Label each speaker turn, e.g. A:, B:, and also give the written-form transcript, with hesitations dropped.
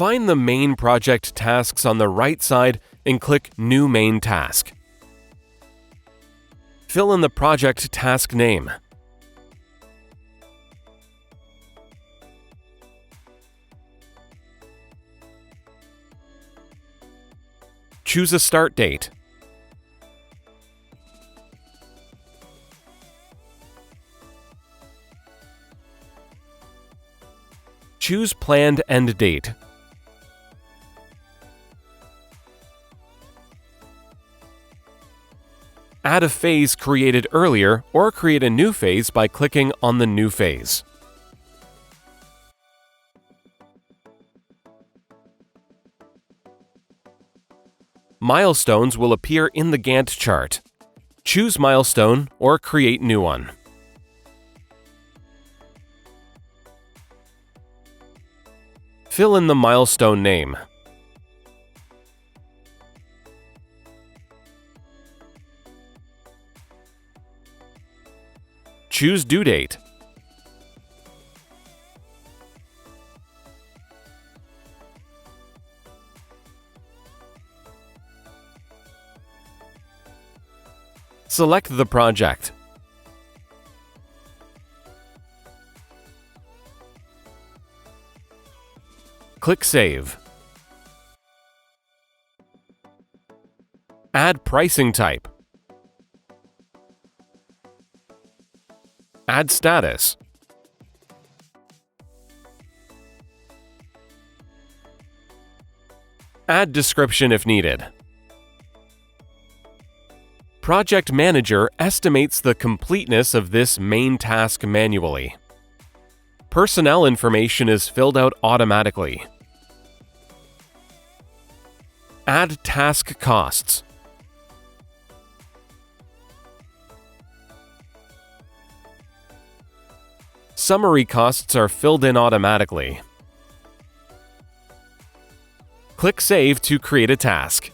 A: Find the main project tasks on the right side and click New Main Task. Fill in the project task name. Choose a start date. Choose planned end date. Add a phase created earlier or create a new phase by clicking on the new phase. Milestones will appear in the Gantt chart. Choose milestone or create new one. Fill in the milestone name. Choose due date. Select the project. Click Save. Add pricing type. Add status. Add description if needed. Project Manager estimates the completeness of this main task manually. Personnel information is filled out automatically. Add task costs. Summary costs are filled in automatically. Click Save to create a task.